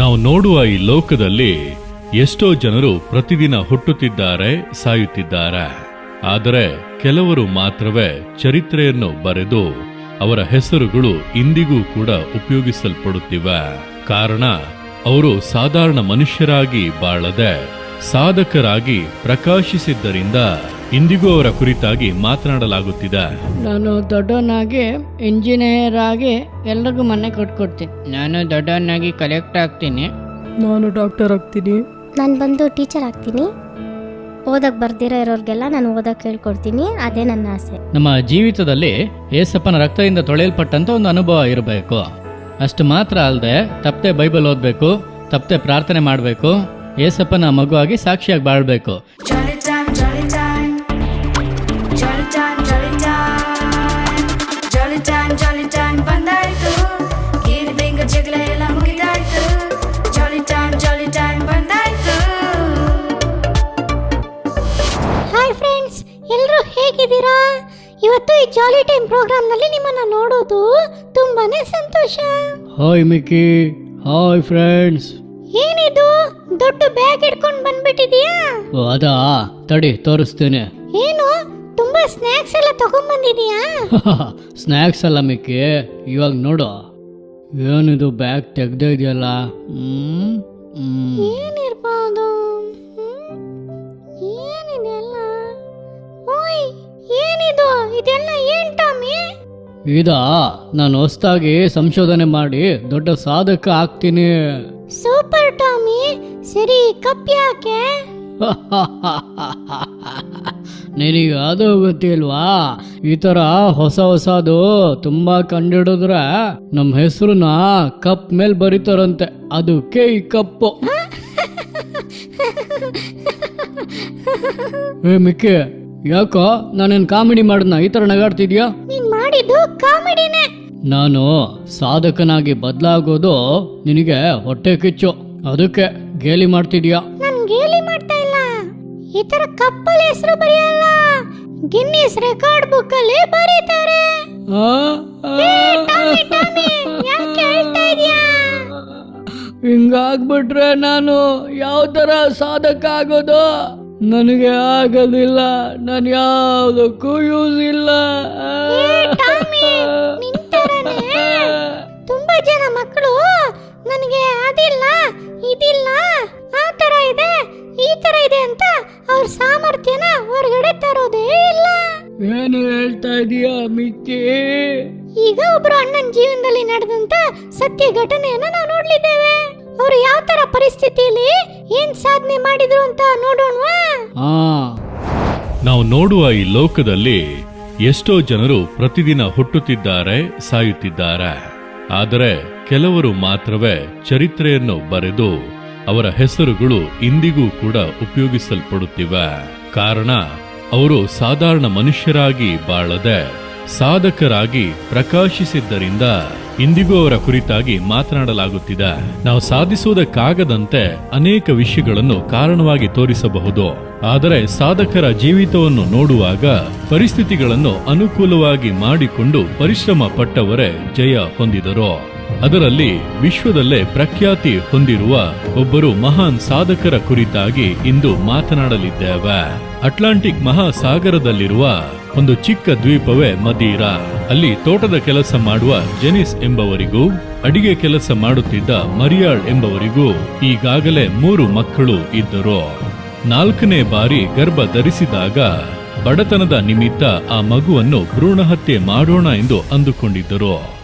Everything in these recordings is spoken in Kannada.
ನಾವು ನೋಡುವ ಈ ಲೋಕದಲ್ಲಿ ಎಷ್ಟೋ ಜನರು ಪ್ರತಿದಿನ ಹುಟ್ಟುತ್ತಿದ್ದಾರೆ, ಸಾಯುತ್ತಿದ್ದಾರೆ. ಆದರೆ ಕೆಲವರು ಮಾತ್ರವೇ ಚರಿತ್ರೆಯನ್ನು ಬರೆದು ಅವರ ಹೆಸರುಗಳು ಇಂದಿಗೂ ಕೂಡ ಉಪಯೋಗಿಸಲ್ಪಡುತ್ತಿವೆ. ಕಾರಣ ಅವರು ಸಾಧಾರಣ ಮನುಷ್ಯರಾಗಿ ಬಾಳದೆ ಸಾಧಕರಾಗಿ ಪ್ರಕಾಶಿಸಿದ್ದರಿಂದ ಇಂದಿಗೂ ಅವರ ಕುರಿತಾಗಿ ಮಾತನಾಡಲಾಗುತ್ತಿದೆ. ನಾನು ದೊಡ್ಡವನಾಗಿ ಇಂಜಿನಿಯರ್ ಆಗಿ ಎಲ್ರಿಗೂ ಮನೆ ಕೊಟ್ಕೊಡ್ತೀನಿ. ನಾನು ದೊಡ್ಡವನಾಗಿ ಕಲೆಕ್ಟರ್ ಆಗ್ತೀನಿ. ನಾನು ಡಾಕ್ಟರ್ ಆಗ್ತೀನಿ. ನಾನು ಬಂದು ಟೀಚರ್ ಆಗ್ತೀನಿ. ಓದಕ್ಕೆ ಬರ್ದಿರೋ ಇರೋರಿಗೆಲ್ಲ ನಾನು ಓದಕ್ಕೆ ಹೇಳ್ಕೊಡ್ತೀನಿ. ಅದೇ ನನ್ನ ಆಸೆ. ನಮ್ಮ ಜೀವಿತದಲ್ಲಿ ಏಸಪ್ಪನ ರಕ್ತದಿಂದ ತೊಳೆಯಲ್ಪಟ್ಟಂತ ಒಂದು ಅನುಭವ ಇರಬೇಕು. ಅಷ್ಟು ಮಾತ್ರ ಅಲ್ಲದೆ ತಪ್ಪದೆ ಬೈಬಲ್ ಓದಬೇಕು, ತಪ್ಪದೆ ಪ್ರಾರ್ಥನೆ ಮಾಡಬೇಕು, ಏಸಪ್ಪನ ಮಗುವಾಗಿ ಸಾಕ್ಷಿಯಾಗಿ ಬಾಳ್ಬೇಕು. ಹಾಯ್ ಫ್ರೆಂಡ್ಸ್, ಎಲ್ಲರೂ ಹೇಗಿದ್ದೀರಾ? ಇವತ್ತು ಈ ಜಾಲಿ ಟೈಮ್ ಪ್ರೋಗ್ರಾಮ್ ನಲ್ಲಿ ನಿಮ್ಮನ್ನ ನೋಡೋದು ತುಂಬಾನೇ ಸಂತೋಷ. ಹಾಯ್ ಮಿಕ್ಕಿ, ಹಾಯ್ ಫ್ರೆಂಡ್ಸ್. ಏನಿದು ದೊಡ್ಡ ಬ್ಯಾಗ್ ಹಿಡ್ಕೊಂಡು ಬಂದ್ಬಿಟ್ಟಿದೀಯಾ? ಅದಾ, ತಡಿ ತೋರಿಸ್ತೇನೆ. ಏನು ತುಂಬಾ ಸ್ನಾಕ್ಸ್ ಎಲ್ಲ ತಗೊಂಡ್ ಬಂದಿದೀಯಾ? ಸ್ನ್ಯಾಕ್ಸ್ ಅಲ್ಲ ಮಿಕ್ಕಿ, ಇವಾಗ ನೋಡು. ಏನಿದು ಬ್ಯಾಗ್ ತೆಗ್ದೇ ಇದೆಯಲ್ಲ? ಏನಿರ್ಬೋದು? ಏನಿದೆಲ್ಲ? ಓಯ್, ಏನಿದು? ಇದೆಲ್ಲ ಏನ್ ಟಾಮಿ? ಇದಾ, ನಾನು ಹೊಸದಾಗಿ ಸಂಶೋಧನೆ ಮಾಡಿ ದೊಡ್ಡ ಸಾಧಕ ಆಗ್ತೀನಿ. Super Tommy. ಸರಿ, ಕಪ್ ಯಾಕೆ? ನಿನಗೆ ಅದು ಗೊತ್ತಿಲ್ವಾ? ಈ ತರ ಹೊಸದು ತುಂಬಾ ಕಂಡಿಡಿದ್ರೆ ನಮ್ಮ ಹೆಸರನ್ನ ಕಪ್ ಮೇಲೆ ಬರೀತಾರಂತೆ. ಅದಕ್ಕೆ ಈ ಕಪ್ಪು. ಏ ಮಿಕ್ಕಿ, ಯಾಕೋ ನಾನೇನ್ ಕಾಮಿಡಿ ಮಾಡಿದ್ನ ಈ ತರ ನಗಾಡ್ತಿದ್ಯಾ? ನೀನ್ ಮಾಡಿದ್ದು ಕಾಮಿಡಿನೇ. ನಾನು ಸಾಧಕನಾಗಿ ಬದಲಾಗೋದು ನಿನಗೆ ಹೊಟ್ಟೆ ಕಿಚ್ಚು, ಅದಕ್ಕೆ ಗೇಲಿ ಮಾಡ್ತಿದ್ಯಾ? ನನ್ ಗೇಲಿ ಮಾಡ್ತಾ ಇಲ್ಲ. ಈ ತರ ಕಪ್ಪಲ್ಲಿ ಹೆಸರು ಬರೆಯಲ್ಲ, ಗಿನ್ನಿಸ್ ರೆಕಾರ್ಡ್ ಬುಕ್ ಅಲ್ಲಿ ಬರೀತಾರೆ. ಯಾಕೆ ಹೇಳ್ತಾ ಇದೀಯಾ? ಹಿಂಗಾಗ್ಬಿಟ್ರೆ ನಾನು ಯಾವ ತರ ಸಾಧಕ ಆಗೋದು? ನನಗೆ ಆಗೋದಿಲ್ಲ. ನಾನು ಯಾವುದಕ್ಕೂ ಯೂಸ್ ಇಲ್ಲ. ತುಂಬಾ ಜನ ಮಕ್ಕಳು ನನಗೆ ಅದಿಲ್ಲ, ಇದಿಲ್ಲ, ಆ ತರ ಇದೆ, ಈ ತರ ಇದೆ ಅಂತ ಅವ್ರ ಸಾಮರ್ಥ್ಯನ ಹೊರಗಡೆ ತರೋದೇ ಇಲ್ಲ. ಏನು ಹೇಳ್ತಾ ಇದೀಯಾ ಮಿಕ್ಕಿ? ಈಗ ಒಬ್ರು ಅಣ್ಣನ ಜೀವನದಲ್ಲಿ ನಡೆದಂತ ಸತ್ಯ ಘಟನೆಯನ್ನ ನಾವು ನೋಡ್ಲಿದ್ದೇವೆ. ಅವ್ರು ಯಾವ ತರ ಪರಿಸ್ಥಿತಿಯಲ್ಲಿ ಏನ್ ಸಾಧನೆ ಮಾಡಿದ್ರು ಅಂತ ನೋಡೋಣವಾ? ನಾವು ನೋಡುವ ಈ ಲೋಕದಲ್ಲಿ ಎಷ್ಟೋ ಜನರು ಪ್ರತಿದಿನ ಹುಟ್ಟುತ್ತಿದ್ದಾರೆ, ಸಾಯುತ್ತಿದ್ದಾರೆ. ಆದರೆ ಕೆಲವರು ಮಾತ್ರವೇ ಚರಿತ್ರೆಯನ್ನು ಬರೆದು ಅವರ ಹೆಸರುಗಳು ಇಂದಿಗೂ ಕೂಡ ಉಪಯೋಗಿಸಲ್ಪಡುತ್ತಿವೆ. ಕಾರಣ ಅವರು ಸಾಧಾರಣ ಮನುಷ್ಯರಾಗಿ ಬಾಳದೆ ಸಾಧಕರಾಗಿ ಪ್ರಕಾಶಿಸಿದ್ದರಿಂದ ಇಂದಿಗೂ ಅವರ ಕುರಿತಾಗಿ ಮಾತನಾಡಲಾಗುತ್ತಿದೆ. ನಾವು ಸಾಧಿಸುವುದಕ್ಕಾಗದಂತೆ ಅನೇಕ ವಿಷಯಗಳನ್ನು ಕಾರಣವಾಗಿ ತೋರಿಸಬಹುದು. ಆದರೆ ಸಾಧಕರ ಜೀವಿತವನ್ನು ನೋಡುವಾಗ ಪರಿಸ್ಥಿತಿಗಳನ್ನು ಅನುಕೂಲವಾಗಿ ಮಾಡಿಕೊಂಡು ಪರಿಶ್ರಮ ಪಟ್ಟವರೇ ಜಯ ಹೊಂದಿದರು. ಅದರಲ್ಲಿ ವಿಶ್ವದಲ್ಲೇ ಪ್ರಖ್ಯಾತಿ ಹೊಂದಿರುವ ಒಬ್ಬರು ಮಹಾನ್ ಸಾಧಕರ ಕುರಿತಾಗಿ ಇಂದು ಮಾತನಾಡಲಿದ್ದೇವೆ. ಅಟ್ಲಾಂಟಿಕ್ ಮಹಾಸಾಗರದಲ್ಲಿರುವ ಒಂದು ಚಿಕ್ಕ ದ್ವೀಪವೇ ಮದೀರಾ. ಅಲ್ಲಿ ತೋಟದ ಕೆಲಸ ಮಾಡುವ ಜೆನಿಸ್ ಎಂಬವರಿಗೂ ಅಡಿಗೆ ಕೆಲಸ ಮಾಡುತ್ತಿದ್ದ ಮರಿಯಾಳ್ ಎಂಬವರಿಗೂ ಈಗಾಗಲೇ 3 ಮಕ್ಕಳು ಇದ್ದರು. 4ನೇ ಬಾರಿ ಗರ್ಭ ಧರಿಸಿದಾಗ ಬಡತನದ ನಿಮಿತ್ತ ಆ ಮಗುವನ್ನು ಭ್ರೂಣಹತ್ಯೆ ಮಾಡೋಣ ಎಂದು ಅಂದುಕೊಂಡಿದ್ದರು.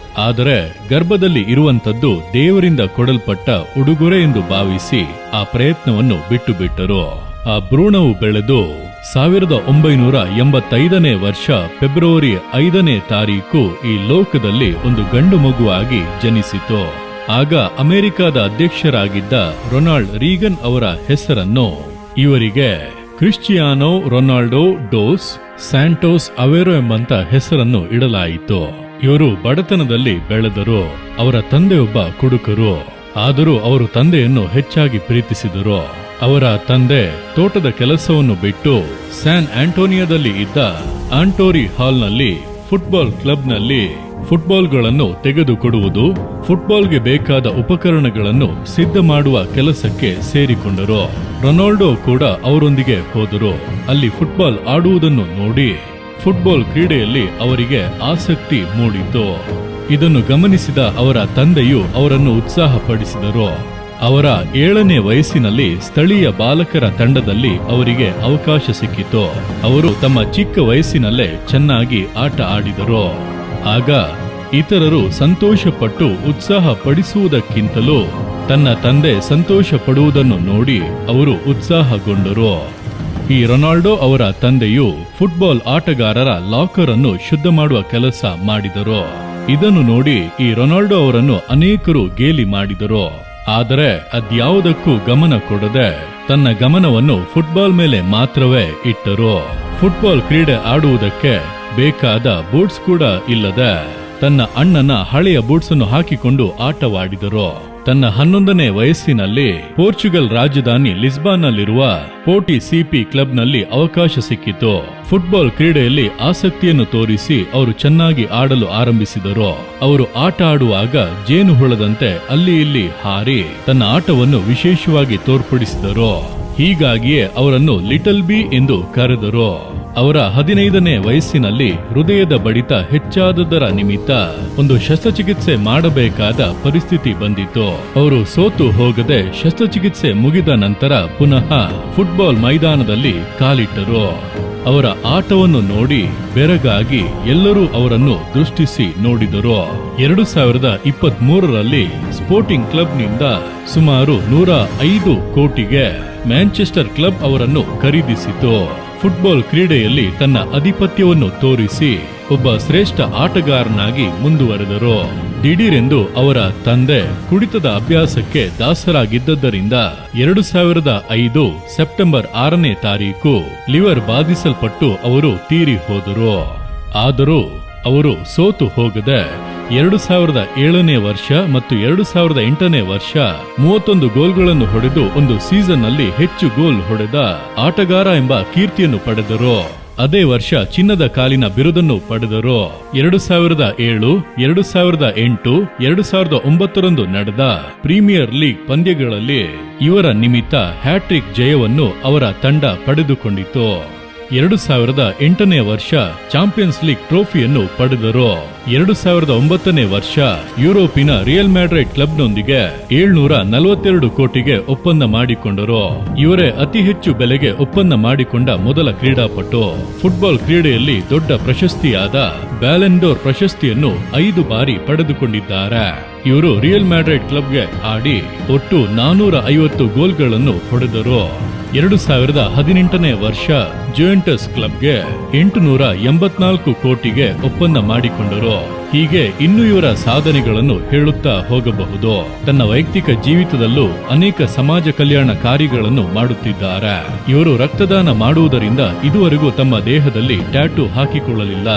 ಆದರೆ ಗರ್ಭದಲ್ಲಿ ಇರುವಂತದ್ದು ದೇವರಿಂದ ಕೊಡಲ್ಪಟ್ಟ ಉಡುಗೊರೆ ಎಂದು ಭಾವಿಸಿ ಆ ಪ್ರಯತ್ನವನ್ನು ಬಿಟ್ಟು ಬಿಟ್ಟರು. ಆ ಭ್ರೂಣವು ಬೆಳೆದು 1985ನೇ ವರ್ಷ ಫೆಬ್ರವರಿ 5ನೇ ತಾರೀಕು ಈ ಲೋಕದಲ್ಲಿ ಒಂದು ಗಂಡು ಮಗುವಾಗಿ ಜನಿಸಿತು. ಆಗ ಅಮೆರಿಕದ ಅಧ್ಯಕ್ಷರಾಗಿದ್ದ ರೊನಾಲ್ಡ್ ರೀಗನ್ ಅವರ ಹೆಸರನ್ನು ಇವರಿಗೆ ಕ್ರಿಸ್ಟಿಯಾನೋ ರೊನಾಲ್ಡೋ ಡೋಸ್ ಸ್ಯಾಂಟೋಸ್ ಅವೆರೋ ಎಂಬಂತ ಹೆಸರನ್ನು ಇಡಲಾಯಿತು. ಇವರು ಬಡತನದಲ್ಲಿ ಬೆಳೆದರು. ಅವರ ತಂದೆಯೊಬ್ಬ ಕುಡುಕರು. ಆದರೂ ಅವರು ತಂದೆಯನ್ನು ಹೆಚ್ಚಾಗಿ ಪ್ರೀತಿಸಿದರು. ಅವರ ತಂದೆ ತೋಟದ ಕೆಲಸವನ್ನು ಬಿಟ್ಟು ಸ್ಯಾನ್ ಆಂಟೋನಿಯಾದಲ್ಲಿ ಇದ್ದ ಆಂಟೋರಿ ಹಾಲ್ನಲ್ಲಿ ಫುಟ್ಬಾಲ್ ಕ್ಲಬ್ನಲ್ಲಿ ಫುಟ್ಬಾಲ್ಗಳನ್ನು ತೆಗೆದುಕೊಡುವುದು, ಫುಟ್ಬಾಲ್ಗೆ ಬೇಕಾದ ಉಪಕರಣಗಳನ್ನು ಸಿದ್ಧ ಮಾಡುವ ಕೆಲಸಕ್ಕೆ ಸೇರಿಕೊಂಡರು. ರೊನಾಲ್ಡೋ ಕೂಡ ಅವರೊಂದಿಗೆ ಹೋದರು. ಅಲ್ಲಿ ಫುಟ್ಬಾಲ್ ಆಡುವುದನ್ನು ನೋಡಿ ಫುಟ್ಬಾಲ್ ಕ್ರೀಡೆಯಲ್ಲಿ ಅವರಿಗೆ ಆಸಕ್ತಿ ಮೂಡಿತು. ಇದನ್ನು ಗಮನಿಸಿದ ಅವರ ತಂದೆಯು ಅವರನ್ನು ಉತ್ಸಾಹಪಡಿಸಿದರು. ಅವರ 7ನೇ ವಯಸ್ಸಿನಲ್ಲಿ ಸ್ಥಳೀಯ ಬಾಲಕರ ತಂಡದಲ್ಲಿ ಅವರಿಗೆ ಅವಕಾಶ ಸಿಕ್ಕಿತು. ಅವರು ತಮ್ಮ ಚಿಕ್ಕ ವಯಸ್ಸಿನಲ್ಲೇ ಚೆನ್ನಾಗಿ ಆಟ ಆಡಿದರು. ಆಗ ಇತರರು ಸಂತೋಷಪಟ್ಟು ಉತ್ಸಾಹ ಪಡಿಸುವುದಕ್ಕಿಂತಲೂ ತನ್ನ ತಂದೆ ಸಂತೋಷ ಪಡುವುದನ್ನು ನೋಡಿ ಅವರು ಉತ್ಸಾಹಗೊಂಡರು. ಈ ರೊನಾಲ್ಡೋ ಅವರ ತಂದೆಯು ಫುಟ್ಬಾಲ್ ಆಟಗಾರರ ಲಾಕರ್ ಅನ್ನು ಶುದ್ಧ ಮಾಡುವ ಕೆಲಸ ಮಾಡಿದರು. ಇದನ್ನು ನೋಡಿ ಈ ರೊನಾಲ್ಡೋ ಅವರನ್ನು ಅನೇಕರು ಗೇಲಿ ಮಾಡಿದರು. ಆದರೆ ಅದ್ಯಾವುದಕ್ಕೂ ಗಮನ ಕೊಡದೆ ತನ್ನ ಗಮನವನ್ನು ಫುಟ್ಬಾಲ್ ಮೇಲೆ ಮಾತ್ರವೇ ಇಟ್ಟರು. ಫುಟ್ಬಾಲ್ ಕ್ರೀಡೆ ಆಡುವುದಕ್ಕೆ ಬೇಕಾದ ಬೂಟ್ಸ್ ಕೂಡ ಇಲ್ಲದೆ ತನ್ನ ಅಣ್ಣನ ಹಳೆಯ ಬೂಟ್ಸ್ ಅನ್ನು ಹಾಕಿಕೊಂಡು ಆಟವಾಡಿದರು. ತನ್ನ 11ನೇ ವಯಸ್ಸಿನಲ್ಲಿ ಪೋರ್ಚುಗಲ್ ರಾಜಧಾನಿ ಲಿಸ್ಬಾನ್ನಲ್ಲಿರುವ ಪೋಟಿ ಸಿಪಿ ಕ್ಲಬ್ನಲ್ಲಿ ಅವಕಾಶ ಸಿಕ್ಕಿತು. ಫುಟ್ಬಾಲ್ ಕ್ರೀಡೆಯಲ್ಲಿ ಆಸಕ್ತಿಯನ್ನು ತೋರಿಸಿ ಅವರು ಚೆನ್ನಾಗಿ ಆಡಲು ಆರಂಭಿಸಿದರು. ಅವರು ಆಟ ಆಡುವಾಗ ಜೇನುಹುಳದಂತೆ ಅಲ್ಲಿ ಇಲ್ಲಿ ಹಾರಿ ತನ್ನ ಆಟವನ್ನು ವಿಶೇಷವಾಗಿ ತೋರ್ಪಡಿಸಿದರು. ಹೀಗಾಗಿಯೇ ಅವರನ್ನು ಲಿಟಲ್ ಬಿ ಎಂದು ಕರೆದರು. ಅವರ 15ನೇ ವಯಸ್ಸಿನಲ್ಲಿ ಹೃದಯದ ಬಡಿತ ಹೆಚ್ಚಾದದರ ನಿಮಿತ್ತ ಒಂದು ಶಸ್ತ್ರಚಿಕಿತ್ಸೆ ಮಾಡಬೇಕಾದ ಪರಿಸ್ಥಿತಿ ಬಂದಿತು. ಅವರು ಸೋತು ಹೋಗದೆ ಶಸ್ತ್ರಚಿಕಿತ್ಸೆ ಮುಗಿದ ನಂತರ ಪುನಃ ಫುಟ್ಬಾಲ್ ಮೈದಾನದಲ್ಲಿ ಕಾಲಿಟ್ಟರು. ಅವರ ಆಟವನ್ನು ನೋಡಿ ಬೆರಗಾಗಿ ಎಲ್ಲರೂ ಅವರನ್ನು ದೃಷ್ಟಿಸಿ ನೋಡಿದರು. 2023ರಲ್ಲಿ ಸ್ಪೋರ್ಟಿಂಗ್ ಕ್ಲಬ್ನಿಂದ ಸುಮಾರು 105 ಕೋಟಿಗೆ ಮ್ಯಾಂಚೆಸ್ಟರ್ ಕ್ಲಬ್ ಅವರನ್ನು ಖರೀದಿಸಿತು. ಫುಟ್ಬಾಲ್ ಕ್ರೀಡೆಯಲ್ಲಿ ತನ್ನ ಆಧಿಪತ್ಯವನ್ನು ತೋರಿಸಿ ಒಬ್ಬ ಶ್ರೇಷ್ಠ ಆಟಗಾರನಾಗಿ ಮುಂದುವರೆದರು. ದಿಢೀರೆಂದು ಅವರ ತಂದೆ ಕುಡಿತದ ಅಭ್ಯಾಸಕ್ಕೆ ದಾಸರಾಗಿದ್ದರಿಂದ 2005 ಸೆಪ್ಟೆಂಬರ್ 6ನೇ ತಾರೀಕು ಲಿವರ್ ಬಾಧಿಸಲ್ಪಟ್ಟು ಅವರು ತೀರಿ ಹೋದರು. ಆದರೂ ಅವರು ಸೋತು ಹೋಗದೆ 2007ನೇ ವರ್ಷ ಮತ್ತು 2008ನೇ ವರ್ಷ 31 ಗೋಲ್ಗಳನ್ನು ಹೊಡೆದು ಒಂದು ಸೀಸನ್ ನಲ್ಲಿ ಹೆಚ್ಚು ಗೋಲ್ ಹೊಡೆದ ಆಟಗಾರ ಎಂಬ ಕೀರ್ತಿಯನ್ನು ಪಡೆದರು. ಅದೇ ವರ್ಷ ಚಿನ್ನದ ಕಾಲಿನ ಬಿರುದನ್ನು ಪಡೆದರು. 2007, 2008, 2009ರಂದು ನಡೆದ ಪ್ರೀಮಿಯರ್ ಲೀಗ್ ಪಂದ್ಯಗಳಲ್ಲಿ ಇವರ ನಿಮಿತ್ತ ಹ್ಯಾಟ್ರಿಕ್ ಜಯವನ್ನು ಅವರ ತಂಡ ಪಡೆದುಕೊಂಡಿತು. 2008ನೇ ವರ್ಷ ಚಾಂಪಿಯನ್ಸ್ ಲೀಗ್ ಟ್ರೋಫಿಯನ್ನು ಪಡೆದರು. 2009ನೇ ವರ್ಷ ಯುರೋಪಿನ ರಿಯಲ್ ಮ್ಯಾಡ್ರಿಡ್ ಕ್ಲಬ್ನೊಂದಿಗೆ 742 ಕೋಟಿಗೆ ಒಪ್ಪಂದ ಮಾಡಿಕೊಂಡರು. ಇವರೇ ಅತಿ ಹೆಚ್ಚು ಬೆಲೆಗೆ ಒಪ್ಪಂದ ಮಾಡಿಕೊಂಡ ಮೊದಲ ಕ್ರೀಡಾಪಟು. ಫುಟ್ಬಾಲ್ ಕ್ರೀಡೆಯಲ್ಲಿ ದೊಡ್ಡ ಪ್ರಶಸ್ತಿಯಾದ ಬ್ಯಾಲೆಂಡೋರ್ ಪ್ರಶಸ್ತಿಯನ್ನು 5 ಬಾರಿ ಪಡೆದುಕೊಂಡಿದ್ದಾರೆ. ಇವರು ರಿಯಲ್ ಮ್ಯಾಡ್ರಿಡ್ ಕ್ಲಬ್ಗೆ ಆಡಿ ಒಟ್ಟು 450 ಗೋಲ್ಗಳನ್ನು ಹೊಡೆದರು. 2018ನೇ ವರ್ಷ ಜುವೆಂಟಸ್ ಕ್ಲಬ್ಗೆ 884 ಕೋಟಿಗೆ ಒಪ್ಪಂದ ಮಾಡಿಕೊಂಡರು. ಹೀಗೆ ಇನ್ನು ಇವರ ಸಾಧನೆಗಳನ್ನು ಹೇಳುತ್ತಾ ಹೋಗಬಹುದು. ತನ್ನ ವೈಯಕ್ತಿಕ ಜೀವಿತದಲ್ಲೂ ಅನೇಕ ಸಮಾಜ ಕಲ್ಯಾಣ ಕಾರ್ಯಗಳನ್ನು ಮಾಡುತ್ತಿದ್ದಾರೆ. ಇವರು ರಕ್ತದಾನ ಮಾಡುವುದರಿಂದ ಇದುವರೆಗೂ ತಮ್ಮ ದೇಹದಲ್ಲಿ ಟ್ಯಾಟೂ ಹಾಕಿಕೊಳ್ಳಲಿಲ್ಲ.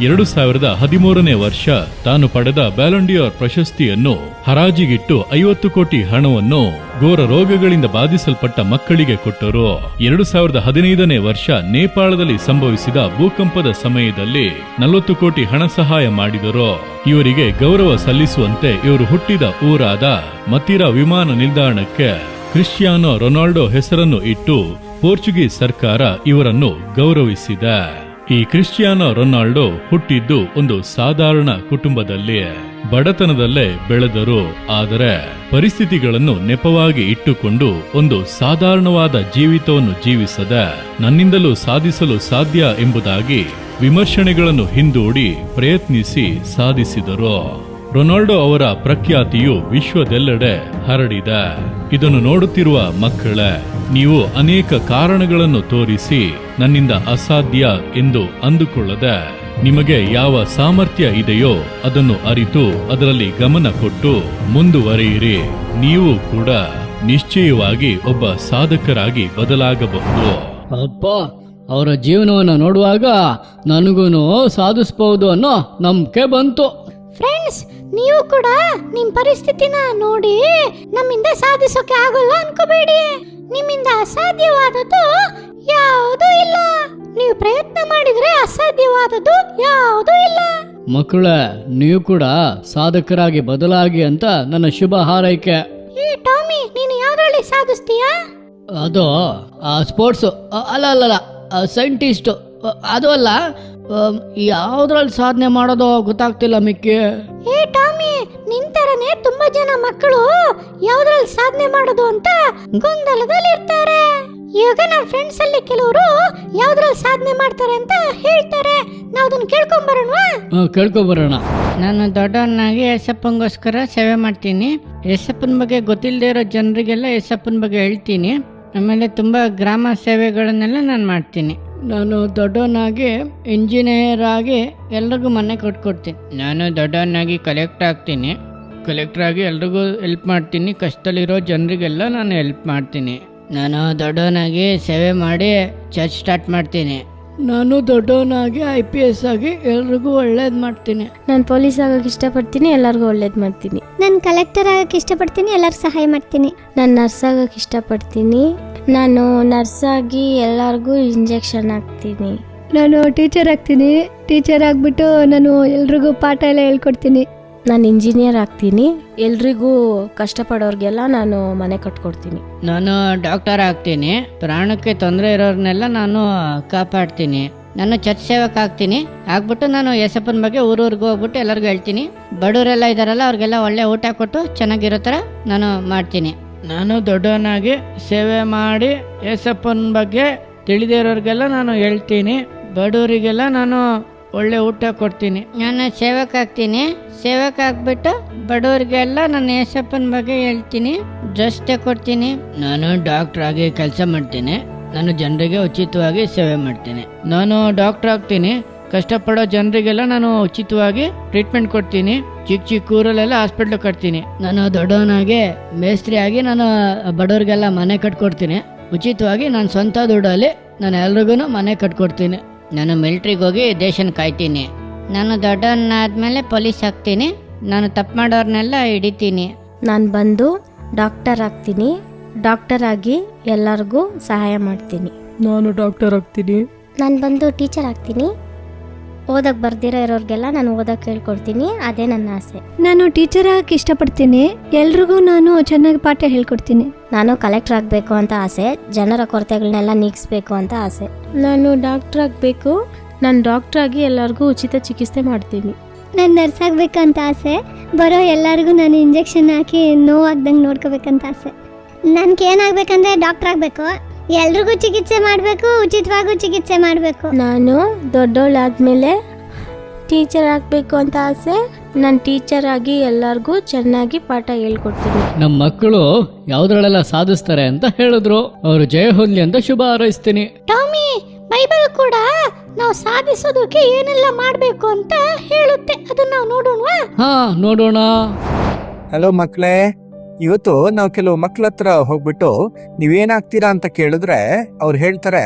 2013ನೇ ವರ್ಷ ತಾನು ಪಡೆದ ಬ್ಯಾಲಂಡಿಯೋರ್ ಪ್ರಶಸ್ತಿಯನ್ನು ಹರಾಜಿಗಿಟ್ಟು 50 ಕೋಟಿ ಹಣವನ್ನು ಘೋರ ರೋಗಗಳಿಂದ ಬಾಧಿಸಲ್ಪಟ್ಟ ಮಕ್ಕಳಿಗೆ ಕೊಟ್ಟರು. 2015ನೇ ವರ್ಷ ನೇಪಾಳದಲ್ಲಿ ಸಂಭವಿಸಿದ ಭೂಕಂಪದ ಸಮಯದಲ್ಲಿ 40 ಕೋಟಿ ಹಣ ಸಹಾಯ ಮಾಡಿದರು. ಇವರಿಗೆ ಗೌರವ ಸಲ್ಲಿಸುವಂತೆ ಇವರು ಹುಟ್ಟಿದ ಊರಾದ ಮತಿರಾ ವಿಮಾನ ನಿಲ್ದಾಣಕ್ಕೆ ಕ್ರಿಸ್ಟಿಯಾನೋ ರೊನಾಲ್ಡೋ ಹೆಸರನ್ನು ಇಟ್ಟು ಪೋರ್ಚುಗೀಸ್ ಸರ್ಕಾರ ಇವರನ್ನು ಗೌರವಿಸಿದೆ. ಈ ಕ್ರಿಸ್ಟಿಯಾನೋ ರೊನಾಲ್ಡೋ ಹುಟ್ಟಿದ್ದು ಒಂದು ಸಾಧಾರಣ ಕುಟುಂಬದಲ್ಲಿ. ಬಡತನದಲ್ಲೇ ಬೆಳೆದರು. ಆದರೆ ಪರಿಸ್ಥಿತಿಗಳನ್ನು ನೆಪವಾಗಿ ಇಟ್ಟುಕೊಂಡು ಒಂದು ಸಾಧಾರಣವಾದ ಜೀವಿತವನ್ನು ಜೀವಿಸದೆ ನನ್ನಿಂದಲೂ ಸಾಧಿಸಲು ಸಾಧ್ಯ ಎಂಬುದಾಗಿ ವಿಮರ್ಶನೆಗಳನ್ನು ಹಿಂದೂಡಿ ಪ್ರಯತ್ನಿಸಿ ಸಾಧಿಸಿದರು. ರೊನಾಲ್ಡೋ ಅವರ ಪ್ರಖ್ಯಾತಿಯು ವಿಶ್ವದೆಲ್ಲೆಡೆ ಹರಡಿದೆ. ಇದನ್ನು ನೋಡುತ್ತಿರುವ ಮಕ್ಕಳೇ, ನೀವು ಅನೇಕ ಕಾರಣಗಳನ್ನು ತೋರಿಸಿ ನನ್ನಿಂದ ಅಸಾಧ್ಯ ಎಂದು ಅಂದುಕೊಳ್ಳದೆ ನಿಮಗೆ ಯಾವ ಸಾಮರ್ಥ್ಯ ಇದೆಯೋ ಅದನ್ನು ಅರಿತು ಅದರಲ್ಲಿ ಗಮನ ಕೊಟ್ಟು ಮುಂದುವರಿಯಿರಿ. ನೀವು ಕೂಡ ನಿಶ್ಚಯವಾಗಿ ಒಬ್ಬ ಸಾಧಕರಾಗಿ ಬದಲಾಗಬಹುದು. ಅಪ್ಪ, ಅವರ ಜೀವನವನ್ನು ನೋಡುವಾಗ ನನಗೂ ಸಾಧಿಸಬಹುದು ಅನ್ನೋ ನಂಬಿಕೆ ಬಂತು. ಫ್ರೆಂಡ್ಸ್, ನೀವು ಕೂಡ ನಿಮ್ ಪರಿಸ್ಥಿತಿನ ನೋಡಿ ನಮ್ಮಿಂದ ಸಾಧಿಸೋಕೆ ಆಗಲ್ಲ ಅನ್ಕೋಬೇಡಿ. ನಿಮ್ಮಿಂದ ಅಸಾಧ್ಯವಾದದ್ದು ಯಾವುದೂ ಇಲ್ಲ. ನೀವು ಪ್ರಯತ್ನ ಮಾಡಿದ್ರೆ ಅಸಾಧ್ಯವಾದದ್ದು ಯಾವುದೂ ಇಲ್ಲ. ಮಕ್ಕಳ ನೀವು ಕೂಡ ಸಾಧಕರಾಗಿ ಬದಲಾಗಿ ಅಂತ ನನ್ನ ಶುಭ ಹಾರೈಕೆ. ಏ ಟಾಮಿ, ನೀನು ಯಾವ್ದ್ರಲ್ಲಿ ಸಾಧಿಸ್ತೀಯಾ? ಅದು ಸ್ಪೋರ್ಟ್ಸು ಅಲ್ಲ ಸೈಂಟಿಸ್ಟು ಅದು ಅಲ್ಲ, ಯಾವ್ದ್ರಲ್ಲಿ ಸಾಧನೆ ಮಾಡೋದು ಗೊತ್ತಾಗ್ತಿಲ್ಲ ಮಿಕ್ಕಿ. ಏ ಟಾಮಿ, ನಿಂತರನೇ ತುಂಬಾ ಜನ ಮಕ್ಕಳು ಯಾವ್ದ್ರಲ್ಲಿ ಸಾಧನೆ ಮಾಡೋದು ಅಂತ ಗೊಂದಲದಲ್ಲಿ ಇರ್ತಾರೆ. ಇವಾಗ ನಮ್ಮ ಫ್ರೆಂಡ್ಸ್ ಅಲ್ಲಿ ಕೆಲವರು ಯಾವ್ದ್ರಲ್ಲಿ ಸಾಧನೆ ಮಾಡ್ತಾರೆ ಅಂತ ಹೇಳ್ತಾರೆ. ನಾವು ಅದನ್ನ ಕೇಳ್ಕೊಂಬರೋಣವಾ? ಕೇಳ್ಕೊಬರೋಣ. ನಾನು ದೊಡ್ಡವನಾಗಿ ಯೇಸಪ್ಪನಿಗೋಸ್ಕರ ಸೇವೆ ಮಾಡ್ತೀನಿ. ಯೇಸಪ್ಪನ ಬಗ್ಗೆ ಗೊತ್ತಿಲ್ಲದೆ ಇರೋ ಜನರಿಗೆಲ್ಲ ಯೇಸಪ್ಪನ ಬಗ್ಗೆ ಹೇಳ್ತೀನಿ. ಆಮೇಲೆ ತುಂಬ ಗ್ರಾಮ ಸೇವೆಗಳನ್ನೆಲ್ಲ ನಾನು ಮಾಡ್ತೀನಿ. ನಾನು ದೊಡ್ಡವನಾಗಿ ಇಂಜಿನಿಯರ್ ಆಗಿ ಎಲ್ರಿಗೂ ಮನೆ ಕೊಟ್ಕೊಡ್ತೀನಿ. ನಾನು ದೊಡ್ಡವನಾಗಿ ಕಲೆಕ್ಟರ್ ಆಗ್ತೀನಿ. ಕಲೆಕ್ಟರ್ ಆಗಿ ಎಲ್ರಿಗೂ ಹೆಲ್ಪ್ ಮಾಡ್ತೀನಿ. ಕಷ್ಟದಲ್ಲಿರೋ ಜನರಿಗೆಲ್ಲ ನಾನು ಹೆಲ್ಪ್ ಮಾಡ್ತೀನಿ. ನಾನು ದೊಡ್ಡವನಾಗಿ ಸೇವೆ ಮಾಡಿ ಚರ್ಚ್ ಸ್ಟಾರ್ಟ್ ಮಾಡ್ತೀನಿ. ನಾನು ದೊಡ್ಡವನಾಗಿ IPS ಆಗಿ ಎಲ್ರಿಗೂ ಒಳ್ಳೇದು ಮಾಡ್ತೀನಿ. ನಾನು ಪೊಲೀಸ್ ಆಗೋಕೆ ಇಷ್ಟಪಡ್ತೀನಿ, ಎಲ್ಲರಿಗೂ ಒಳ್ಳೇದು ಮಾಡ್ತೀನಿ. ನಾನು ಕಲೆಕ್ಟರ್ ಆಗಕ್ಕೆ ಇಷ್ಟಪಡ್ತೀನಿ, ಎಲ್ಲರಿಗೂ ಸಹಾಯ ಮಾಡ್ತೀನಿ. ನಾನು ನರ್ಸ್ ಆಗೋಕೆ ಇಷ್ಟಪಡ್ತೀನಿ. ನಾನು ನರ್ಸ್ ಆಗಿ ಎಲ್ಲರಿಗೂ ಇಂಜೆಕ್ಷನ್ ಹಾಕ್ತೀನಿ. ನಾನು ಟೀಚರ್ ಆಗ್ತೀನಿ. ಟೀಚರ್ ಆಗ್ಬಿಟ್ಟು ನಾನು ಎಲ್ರಿಗೂ ಪಾಠ ಎಲ್ಲ ಹೇಳ್ಕೊಡ್ತೀನಿ. ನಾನು ಇಂಜಿನಿಯರ್ ಆಗ್ತೀನಿ. ಎಲ್ರಿಗೂ ಕಷ್ಟಪಡೋರ್ಗೆಲ್ಲ ನಾನು ಮನೆ ಕಟ್ಕೊಡ್ತೀನಿ. ನಾನು ಡಾಕ್ಟರ್ ಆಗ್ತೀನಿ. ಪ್ರಾಣಕ್ಕೆ ತೊಂದರೆ ಇರೋರ್ನೆಲ್ಲ ನಾನು ಕಾಪಾಡ್ತೀನಿ. ನಾನು ಚರ್ಚ್ ಸೇವಕ ಆಗ್ತೀನಿ. ಆಗ್ಬಿಟ್ಟು ನಾನು ಯೇಸಪ್ಪನ ಬಗ್ಗೆ ಊರೂರಿಗೂ ಹೋಗ್ಬಿಟ್ಟು ಎಲ್ಲರಿಗೂ ಹೇಳ್ತೀನಿ. ಬಡವರೆಲ್ಲ ಇದಾರಲ್ಲ ಅವ್ರಿಗೆಲ್ಲ ಒಳ್ಳೆ ಊಟ ಕೊಟ್ಟು ಚೆನ್ನಾಗಿರೋ ಥರ ನಾನು ಮಾಡ್ತೀನಿ. ನಾನು ದೊಡ್ಡವನಾಗಿ ಸೇವೆ ಮಾಡಿ ಯೇಸಪ್ಪನ ಬಗ್ಗೆ ತಿಳಿದೇ ಇರೋರಿಗೆಲ್ಲ ನಾನು ಹೇಳ್ತೀನಿ. ಬಡವರಿಗೆಲ್ಲ ನಾನು ಒಳ್ಳೆ ಊಟ ಕೊಡ್ತೀನಿ. ನಾನು ಸೇವಕ ಆಗ್ತೀನಿ. ಸೇವಕ ಆಗ್ಬಿಟ್ಟು ಬಡವರಿಗೆಲ್ಲ ನಾನು ಯೇಸಪ್ಪನ ಬಗ್ಗೆ ಹೇಳ್ತೀನಿ, ಡ್ರೆಸ್ ಕೊಡ್ತೀನಿ. ನಾನು ಡಾಕ್ಟರ್ ಆಗಿ ಕೆಲಸ ಮಾಡ್ತೀನಿ. ನಾನು ಜನರಿಗೆ ಉಚಿತವಾಗಿ ಸೇವೆ ಮಾಡ್ತೀನಿ. ನಾನು ಡಾಕ್ಟರ್ ಆಗ್ತೀನಿ. ಕಷ್ಟಪಡೋ ಜನರಿಗೆಲ್ಲ ನಾನು ಉಚಿತವಾಗಿ ಟ್ರೀಟ್ಮೆಂಟ್ ಕೊಡ್ತೀನಿ. ಚಿಕ್ಕ ಚಿಕ್ಕ ಊರಲ್ಲೆಲ್ಲ ಹಾಸ್ಪಿಟ್ಲ್ ಕಟ್ತೀನಿ. ನಾನು ದೊಡ್ಡವನಾಗಿ ಮೇಸ್ತ್ರಿ ಆಗಿ ನಾನು ಬಡವರಿಗೆಲ್ಲ ಮನೆ ಕಟ್ಕೊಡ್ತೀನಿ. ಉಚಿತವಾಗಿ ನಾನು ಸ್ವಂತ ದುಡ್ಡಲ್ಲಿ ನಾನು ಎಲ್ರಿಗೂ ಮನೆ ಕಟ್ಕೊಡ್ತೀನಿ. ನಾನು ಮಿಲ್ಟ್ರಿಗೆ ಹೋಗಿ ದೇಶನ ಕಾಯ್ತೀನಿ. ನಾನು ದೊಡ್ಡವನಾದ್ಮೇಲೆ ಪೊಲೀಸ್ ಆಗ್ತೀನಿ. ನಾನು ತಪ್ಪು ಮಾಡೋರ್ನೆಲ್ಲ ಹಿಡಿತೀನಿ. ನಾನು ಬಂದು ಡಾಕ್ಟರ್ ಆಗ್ತೀನಿ. ಡಾಕ್ಟರ್ ಆಗಿ ಎಲ್ಲರಿಗೂ ಸಹಾಯ ಮಾಡ್ತೀನಿ. ನಾನು ಡಾಕ್ಟರ್ ಆಗ್ತೀನಿ. ನಾನು ಬಂದು ಟೀಚರ್ ಆಗ್ತೀನಿ. ಓದಕ್ಕೆ ಬರ್ದಿರೋ ಇರೋರಿಗೆಲ್ಲ ನಾನು ಓದಕ್ಕೆ ಹೇಳ್ಕೊಡ್ತೀನಿ. ಅದೇ ನನ್ನ ಆಸೆ. ನಾನು ಟೀಚರ್ ಆಗಕ್ಕೆ ಇಷ್ಟಪಡ್ತೀನಿ. ಎಲ್ರಿಗೂ ನಾನು ಚೆನ್ನಾಗಿ ಪಾಠ ಹೇಳ್ಕೊಡ್ತೀನಿ. ನಾನು ಕಲೆಕ್ಟರ್ ಆಗಬೇಕು ಅಂತ ಆಸೆ. ಜನರ ಕೊರತೆಗಳನ್ನೆಲ್ಲ ನೀಗಿಸ್ಬೇಕು ಅಂತ ಆಸೆ. ನಾನು ಡಾಕ್ಟರ್ ಆಗಬೇಕು. ನಾನು ಡಾಕ್ಟರ್ ಆಗಿ ಎಲ್ಲರಿಗೂ ಉಚಿತ ಚಿಕಿತ್ಸೆ ಮಾಡ್ತೀನಿ. ನಾನು ನರ್ಸ್ ಆಗ್ಬೇಕಂತ ಆಸೆ. ಬರೋ ಎಲ್ಲರಿಗೂ ನಾನು ಇಂಜೆಕ್ಷನ್ ಹಾಕಿ ನೋವಾಗ್ದಂಗೆ ನೋಡ್ಕೋಬೇಕಂತ ಆಸೆ. ನನ್ಗೆ ಏನಾಗಬೇಕಂದ್ರೆ ಡಾಕ್ಟರ್ ಆಗಬೇಕು. ಎಲ್ರಿಗೂ ಚಿಕಿತ್ಸೆ ಮಾಡಬೇಕು, ಉಚಿತವಾಗೂ ಚಿಕಿತ್ಸೆ ಮಾಡಬೇಕು. ನಾನು ದೊಡ್ಡವಳಾದ್ಮೇಲೆ ಟೀಚರ್ ಆಗಬೇಕು ಅಂತ ಆಸೆ. ನಾನು ಟೀಚರ್ ಆಗಿ ಎಲ್ಲರಿಗೂ ಚೆನ್ನಾಗಿ ಪಾಠ ಹೇಳ್ಕೊಡ್ತೀನಿ. ನಮ್ಮ ಮಕ್ಕಳು ಯಾವ್ದ್ರಲ್ಲೆಲ್ಲ ಸಾಧಿಸ್ತಾರೆ ಅಂತ ಹೇಳಿದ್ರು. ಅವರು ಜಯ ಹೊಂದ್ಲಿ ಅಂತ ಶುಭ ಹಾರೈಸ್ತೀನಿ. ಟಾಮಿ, ಬೈಬಲ್ ಕೂಡ ನಾವು ಸಾಧಿಸೋದಕ್ಕೆ ಏನೆಲ್ಲ ಮಾಡಬೇಕು ಅಂತ ಹೇಳುತ್ತೆ. ಅದನ್ನ ನಾವು ನೋಡೋಣವಾ? ಹಾ, ನೋಡೋಣ. ಹಲೋ ಮಕ್ಕಳೇ, ಇವತ್ತು ನಾವು ಕೆಲವು ಮಕ್ಳ ಹತ್ರ ಹೋಗ್ಬಿಟ್ಟು ನೀವೇನಾಗ್ತೀರಾ ಅಂತ ಕೇಳಿದ್ರೆ ಅವ್ರು ಹೇಳ್ತಾರೆ,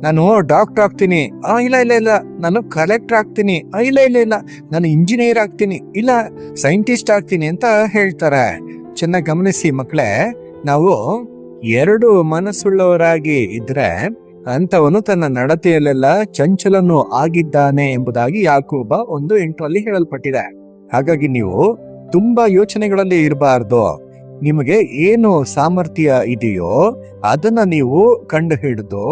ನಾನು ಡಾಕ್ಟರ್ ಆಗ್ತೀನಿ. ಇಲ್ಲ ಇಲ್ಲ ಇಲ್ಲ, ನಾನು ಕಲೆಕ್ಟರ್ ಆಗ್ತೀನಿ. ಇಲ್ಲ ಇಲ್ಲ ಇಲ್ಲ, ನಾನು ಇಂಜಿನಿಯರ್ ಆಗ್ತೀನಿ. ಇಲ್ಲ, ಸೈಂಟಿಸ್ಟ್ ಆಗ್ತೀನಿ ಅಂತ ಹೇಳ್ತಾರೆ. ಚೆನ್ನಾಗಿ ಗಮನಿಸಿ ಮಕ್ಕಳೇ, ನಾವು ಎರಡು ಮನಸ್ಸುಳ್ಳವರಾಗಿ ಇದ್ರೆ ಅಂತವನು ತನ್ನ ನಡತೆಯಲ್ಲೆಲ್ಲ ಚಂಚಲನು ಆಗಿದ್ದಾನೆ ಎಂಬುದಾಗಿ ಯಾಕೋಬ 1:8 ಹೇಳಲ್ಪಟ್ಟಿದೆ. ಹಾಗಾಗಿ ನೀವು ತುಂಬಾ ಯೋಚನೆಗಳಲ್ಲಿ ಇರಬಾರ್ದು. ನಿಮಗೆ ಏನು ಸಾಮರ್ಥ್ಯ ಇದೆಯೋ ಅದನ್ನ ನೀವು ಕಂಡು ಹಿಡಿದು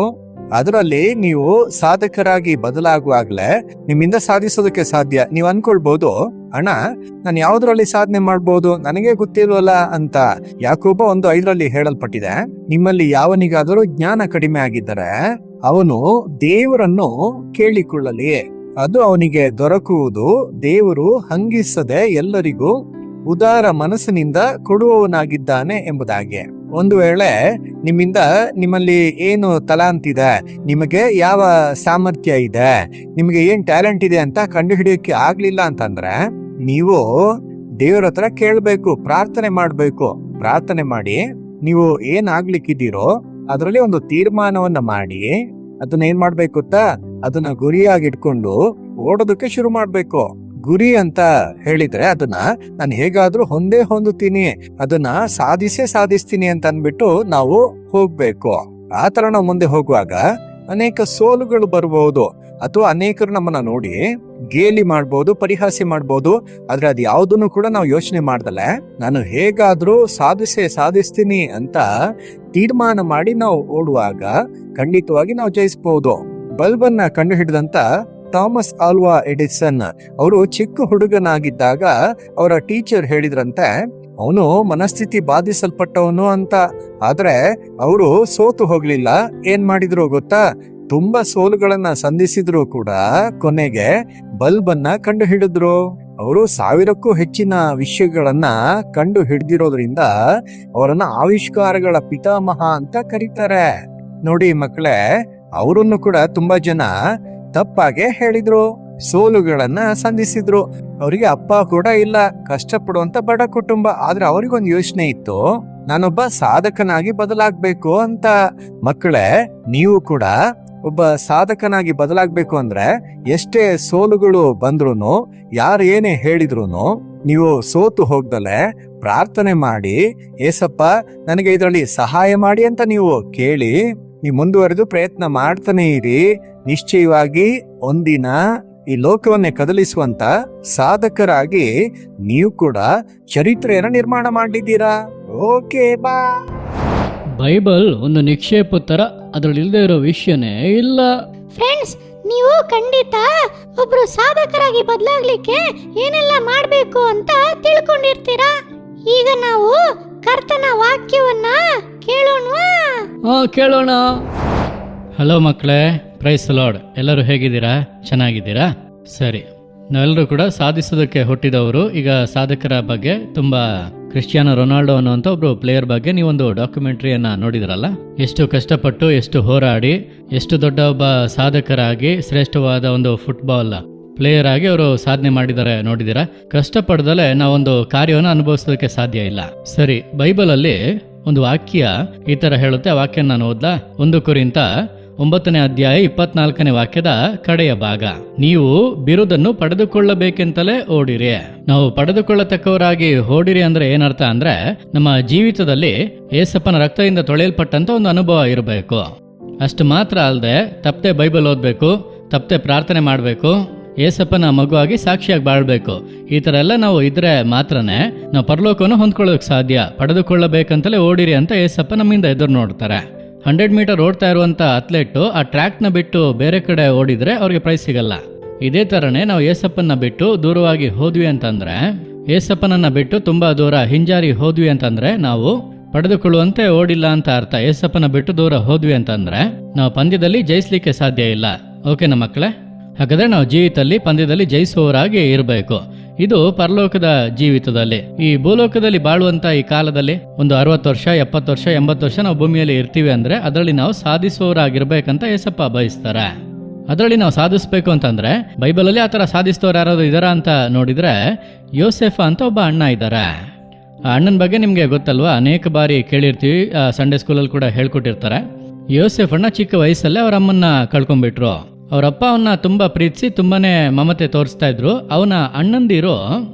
ಅದರಲ್ಲಿ ನೀವು ಸಾಧಕರಾಗಿ ಬದಲಾಗುವಾಗ್ಲೇ ನಿಮ್ಮಿಂದ ಸಾಧಿಸೋದಕ್ಕೆ ಸಾಧ್ಯ. ನೀವು ಅನ್ಕೊಳ್ಬಹುದು, ಅಣ್ಣ ನಾನು ಯಾವ್ದ್ರಲ್ಲಿ ಸಾಧನೆ ಮಾಡ್ಬೋದು, ನನಗೆ ಗೊತ್ತಿಲ್ವಲ್ಲ ಅಂತ. ಯಾಕೋಬ 1:5 ಹೇಳಲ್ಪಟ್ಟಿದೆ, ನಿಮ್ಮಲ್ಲಿ ಯಾವನಿಗಾದರೂ ಜ್ಞಾನ ಕಡಿಮೆ ಆಗಿದ್ದರೆ ಅವನು ದೇವರನ್ನು ಕೇಳಿಕೊಳ್ಳಲಿ, ಅದು ಅವನಿಗೆ ದೊರಕುವುದು. ದೇವರು ಹಂಗಿಸದೆ ಎಲ್ಲರಿಗೂ ಉದಾರ ಮನಸ್ಸಿನಿಂದ ಕೊಡುವವನಾಗಿದ್ದಾನೆ ಎಂಬುದಾಗಿ. ಒಂದು ವೇಳೆ ನಿಮ್ಮಲ್ಲಿ ಏನು ತಲಾಂತಿದೆ, ನಿಮಗೆ ಯಾವ ಸಾಮರ್ಥ್ಯ ಇದೆ, ನಿಮಗೆ ಏನ್ ಟ್ಯಾಲೆಂಟ್ ಇದೆ ಅಂತ ಕಂಡುಹಿಡಿಯೋಕೆ ಆಗ್ಲಿಲ್ಲ ಅಂತಂದ್ರೆ ನೀವು ದೇವರ ಹತ್ರ ಕೇಳಬೇಕು, ಪ್ರಾರ್ಥನೆ ಮಾಡ್ಬೇಕು. ಪ್ರಾರ್ಥನೆ ಮಾಡಿ ನೀವು ಏನ್ ಆಗ್ಲಿಕ್ಕಿದ್ದೀರೋ ಅದರಲ್ಲಿ ಒಂದು ತೀರ್ಮಾನವನ್ನ ಮಾಡಿ ಅದನ್ನ ಏನ್ ಮಾಡ್ಬೇಕು ಗೊತ್ತಾ, ಅದನ್ನ ಗುರಿಯಾಗಿ ಇಟ್ಕೊಂಡು ಓಡೋದಕ್ಕೆ ಶುರು ಮಾಡ್ಬೇಕು. ಗುರಿ ಅಂತ ಹೇಳಿದ್ರೆ ಅದನ್ನ ನಾನು ಹೇಗಾದ್ರೂ ಹೊಂದುತ್ತೀನಿ, ಅದನ್ನ ಸಾಧಿಸ್ತೀನಿ ಅಂತ ಅನ್ಬಿಟ್ಟು ನಾವು ಹೋಗ್ಬೇಕು. ಆ ತರ ನಾವು ಮುಂದೆ ಹೋಗುವಾಗ ಅನೇಕ ಸೋಲುಗಳು ಬರಬಹುದು, ಅಥವಾ ಅನೇಕರು ನಮ್ಮನ್ನ ನೋಡಿ ಗೇಲಿ ಮಾಡ್ಬೋದು, ಪರಿಹಾಸ್ಯ ಮಾಡ್ಬೋದು, ಆದ್ರೆ ಅದು ಯಾವುದನ್ನು ಕೂಡ ನಾವು ಯೋಚನೆ ಮಾಡ್ದಲೆ ನಾನು ಹೇಗಾದ್ರೂ ಸಾಧಿಸ್ತೀನಿ ಅಂತ ತೀರ್ಮಾನ ಮಾಡಿ ನಾವು ಓಡುವಾಗ ಖಂಡಿತವಾಗಿ ನಾವು ಜಯಿಸಬಹುದು. ಬಲ್ಬನ್ನ ಕಂಡು ಹಿಡಿದಂತ ಥಾಮಸ್ ಆಲ್ವಾ ಎಡಿಸನ್ ಅವರು ಚಿಕ್ಕ ಹುಡುಗನಾಗಿದ್ದಾಗ ಅವರ ಟೀಚರ್ ಹೇಳಿದ್ರಂತೆ ಅವನು ಮನಸ್ಥಿತಿ ಬಾಧಿಸಲ್ಪಟ್ಟವನು ಅಂತ. ಆದ್ರೆ ಅವರು ಸೋತು ಹೋಗ್ಲಿಲ್ಲ. ಏನ್ ಮಾಡಿದ್ರು ಗೊತ್ತಾ? ತುಂಬಾ ಸೋಲುಗಳನ್ನ ಸಂಧಿಸಿದ್ರು ಕೂಡ ಕೊನೆಗೆ ಬಲ್ಬ್ ಅನ್ನ ಕಂಡು ಹಿಡಿದ್ರು. ಅವರು 1000ಕ್ಕೂ ಹೆಚ್ಚಿನ ವಿಷಯಗಳನ್ನ ಕಂಡು ಹಿಡಿದಿರೋದ್ರಿಂದ ಅವರನ್ನ ಆವಿಷ್ಕಾರಗಳ ಪಿತಾಮಹ ಅಂತ ಕರೀತಾರೆ. ನೋಡಿ ಮಕ್ಕಳೇ, ಅವರನ್ನು ಕೂಡ ತುಂಬಾ ಜನ ತಪ್ಪಾಗೆ ಹೇಳಿದ್ರು, ಸೋಲುಗಳನ್ನ ಸಂಧಿಸಿದ್ರು. ಅವರಿಗೆ ಅಪ್ಪ ಕೂಡ ಇಲ್ಲ, ಕಷ್ಟಪಡುವಂತ ಬಡ ಕುಟುಂಬ. ಆದ್ರೆ ಅವರಿಗೊಂದು ಯೋಚನೆ ಇತ್ತು, ನಾನೊಬ್ಬ ಸಾಧಕನಾಗಿ ಬದಲಾಗ್ಬೇಕು ಅಂತ. ಮಕ್ಕಳೇ, ನೀವು ಕೂಡ ಒಬ್ಬ ಸಾಧಕನಾಗಿ ಬದಲಾಗ್ಬೇಕು ಅಂದ್ರೆ ಎಷ್ಟೇ ಸೋಲುಗಳು ಬಂದ್ರೂನು, ಯಾರು ಏನೇ ಹೇಳಿದ್ರು ನೀವು ಸೋತು ಹೋಗ್ದಲೆ ಪ್ರಾರ್ಥನೆ ಮಾಡಿ, ಏಸಪ್ಪ ನನಗೆ ಇದರಲ್ಲಿ ಸಹಾಯ ಮಾಡಿ ಅಂತ ನೀವು ಕೇಳಿ ನೀವು ಮುಂದುವರೆದು ಪ್ರಯತ್ನ ಮಾಡ್ತಾನೆ ಇರಿ. ನಿಶ್ಚಯವಾಗಿ ಒಂದಿನ ಈ ಲೋಕವನ್ನೇ ಕದಲಿಸುವಂತ ಸಾಧಕರಾಗಿ ನೀವು ಕೂಡ ಚರಿತ್ರೆಯನ್ನು ನಿರ್ಮಾಣ ಮಾಡಿದ್ದೀರಾ. ಓಕೆ, ಬಾ. ಬೈಬಲ್ ಒಂದು ನಿಕ್ಷೇಪ ತರ, ಅದ್ರಲ್ಲಿ ಇಲ್ಲದೆ ಇರೋ ವಿಷಯನೇ ಇಲ್ಲ. ಫ್ರೆಂಡ್ಸ್, ನೀವು ಖಂಡಿತ ಒಬ್ರು ಸಾಧಕರಾಗಿ ಬದಲಾಗ್ಲಿಕ್ಕೆ ಏನೆಲ್ಲ ಮಾಡ್ಬೇಕು ಅಂತ ತಿಳ್ಕೊಂಡಿರ್ತೀರಾ. ಈಗ ನಾವು ಕರ್ತನ ವಾಕ್ಯವನ್ನ ಕೇಳೋಣವಾ? ಕೇಳೋಣ. ಹಲೋ ಮಕ್ಕಳೇ, ಪ್ರೈಸ್ ಲಾರ್ಡ್. ಎಲ್ಲರೂ ಹೇಗಿದ್ದೀರಾ? ಚೆನ್ನಾಗಿದ್ದೀರಾ? ಸರಿ, ನಾವೆಲ್ಲರೂ ಕೂಡ ಸಾಧಿಸೋದಕ್ಕೆ ಹುಟ್ಟಿದವರು. ಈಗ ಸಾಧಕರ ಬಗ್ಗೆ ತುಂಬಾ ಕ್ರಿಸ್ಟಿಯಾನೋ ರೊನಾಲ್ಡೋ ಅನ್ನುವಂಥ ಒಬ್ರು ಪ್ಲೇಯರ್ ಬಗ್ಗೆ ನೀವೊಂದು ಡಾಕ್ಯುಮೆಂಟ್ರಿಯನ್ನ ನೋಡಿದ್ರಲ್ಲ. ಎಷ್ಟು ಕಷ್ಟಪಟ್ಟು, ಎಷ್ಟು ಹೋರಾಡಿ, ಎಷ್ಟು ದೊಡ್ಡ ಒಬ್ಬ ಸಾಧಕರಾಗಿ, ಶ್ರೇಷ್ಠವಾದ ಒಂದು ಫುಟ್ಬಾಲ್ ಪ್ಲೇಯರ್ ಆಗಿ ಅವರು ಸಾಧನೆ ಮಾಡಿದ್ದಾರೆ ನೋಡಿದ್ದೀರಾ. ಕಷ್ಟಪಡ್ದಲೆ ನಾವೊಂದು ಕಾರ್ಯವನ್ನು ಅನುಭವಿಸೋದಕ್ಕೆ ಸಾಧ್ಯ ಇಲ್ಲ. ಸರಿ, ಬೈಬಲಲ್ಲಿ ಒಂದು ವಾಕ್ಯ ಈ ತರ ಹೇಳುತ್ತೆ. ಆ ವಾಕ್ಯ ನಾನು ಓದ್ಲಾ? 1 ಕೊರಿಂಥ 9ನೇ ಅಧ್ಯಾಯ 24ನೇ ವಾಕ್ಯದ ಕಡೆಯ ಭಾಗ. ನೀವು ಬಿರುದನ್ನು ಪಡೆದುಕೊಳ್ಳಬೇಕೆಂತಲೇ ಓಡಿರಿ. ನಾವು ಪಡೆದುಕೊಳ್ಳತಕ್ಕವರಾಗಿ ಓಡಿರಿ ಅಂದ್ರೆ ಏನರ್ಥ ಅಂದ್ರೆ, ನಮ್ಮ ಜೀವಿತದಲ್ಲಿ ಏಸಪ್ಪನ ರಕ್ತದಿಂದ ತೊಳೆಯಲ್ಪಟ್ಟಂತ ಒಂದು ಅನುಭವ ಇರಬೇಕು. ಅಷ್ಟು ಮಾತ್ರ ಅಲ್ಲದೆ ತಪ್ಪದೆ ಬೈಬಲ್ ಓದಬೇಕು, ತಪ್ಪದೆ ಪ್ರಾರ್ಥನೆ ಮಾಡಬೇಕು, ಏಸಪ್ಪನ ಮಗುವಾಗಿ ಸಾಕ್ಷಿಯಾಗಿ ಬಾಳ್ಬೇಕು. ಈ ತರ ಎಲ್ಲ ನಾವು ಇದ್ರೆ ಮಾತ್ರನೇ ನಾವು ಪರಲೋಕವನ್ನು ಹೊಂದ್ಕೊಳ್ಳೋಕೆ ಸಾಧ್ಯ. ಪಡೆದುಕೊಳ್ಳಬೇಕಂತಲೇ ಓಡಿರಿ ಅಂತ ಏಸಪ್ಪ ನಮ್ಮಿಂದ ಎದುರು ನೋಡ್ತಾರೆ. 100 ಮೀಟರ್ ಓಡ್ತಾ ಇರುವಂತ ಅಥ್ಲೆಟ್ ಆ ಟ್ರ್ಯಾಕ್ನ ಬಿಟ್ಟು ಬೇರೆ ಕಡೆ ಓಡಿದ್ರೆ ಅವ್ರಿಗೆ ಪ್ರೈಸ್ ಸಿಗಲ್ಲ. ಇದೇ ತರನೇ ನಾವು ಏಸಪ್ಪನ ಬಿಟ್ಟು ದೂರವಾಗಿ ಹೋದ್ವಿ ಅಂತಂದ್ರೆ, ಏಸಪ್ಪನನ್ನ ಬಿಟ್ಟು ತುಂಬಾ ದೂರ ಹಿಂಜಾರಿ ಹೋದ್ವಿ ಅಂತಂದ್ರೆ ನಾವು ಪಡೆದುಕೊಳ್ಳುವಂತೆ ಓಡಿಲ್ಲ ಅಂತ ಅರ್ಥ. ಏಸಪ್ಪನ ಬಿಟ್ಟು ದೂರ ಹೋದ್ವಿ ಅಂತಂದ್ರೆ ನಾವು ಪಂದ್ಯದಲ್ಲಿ ಜಯಿಸ್ಲಿಕ್ಕೆ ಸಾಧ್ಯ ಇಲ್ಲ. ಓಕೆನಾ ಮಕ್ಕಳೇ? ಹಾಗಾದ್ರೆ ನಾವು ಜೀವಿತದಲ್ಲಿ ಪಂದ್ಯದಲ್ಲಿ ಜಯಿಸುವವರಾಗಿ ಇರಬೇಕು. ಇದು ಪರಲೋಕದ ಜೀವಿತದಲ್ಲಿ. ಈ ಭೂಲೋಕದಲ್ಲಿ ಬಾಳುವಂತ ಈ ಕಾಲದಲ್ಲಿ ಒಂದು 60 ವರ್ಷ, 70 ವರ್ಷ, 80 ವರ್ಷ ನಾವು ಭೂಮಿಯಲ್ಲಿ ಇರ್ತೀವಿ ಅಂದ್ರೆ ಅದರಲ್ಲಿ ನಾವು ಸಾಧಿಸುವವರಾಗಿರ್ಬೇಕಂತ ಏಸಪ್ಪ ಬಯಸ್ತಾರೆ. ಅದರಲ್ಲಿ ನಾವು ಸಾಧಿಸ್ಬೇಕು ಅಂತಂದ್ರೆ ಬೈಬಲಲ್ಲಿ ಆ ಥರ ಸಾಧಿಸಿದವ್ರು ಯಾರಾದ್ರು ಇದಾರ ಅಂತ ನೋಡಿದ್ರೆ ಯೋಸೆಫ ಅಂತ ಒಬ್ಬ ಅಣ್ಣ ಇದ್ದಾರೆ. ಆ ಅಣ್ಣನ ಬಗ್ಗೆ ನಿಮಗೆ ಗೊತ್ತಲ್ವಾ? ಅನೇಕ ಬಾರಿ ಕೇಳಿರ್ತೀವಿ, ಸಂಡೇ ಸ್ಕೂಲಲ್ಲಿ ಕೂಡ ಹೇಳ್ಕೊಟ್ಟಿರ್ತಾರೆ. ಯೋಸೆಫ್ ಅಣ್ಣ ಚಿಕ್ಕ ವಯಸ್ಸಲ್ಲೇ ಅವ್ರ ಅಮ್ಮನ್ನ ಕಳ್ಕೊಂಡ್ಬಿಟ್ರು. ಅವರಪ್ಪ ಅವನ್ನ ತುಂಬಾ ಪ್ರೀತಿಸಿ ತುಂಬಾನೇ ಮಮತೆ ತೋರಿಸ್ತಾ ಇದ್ರು. ಅವನ ಅಣ್ಣಂದಿರು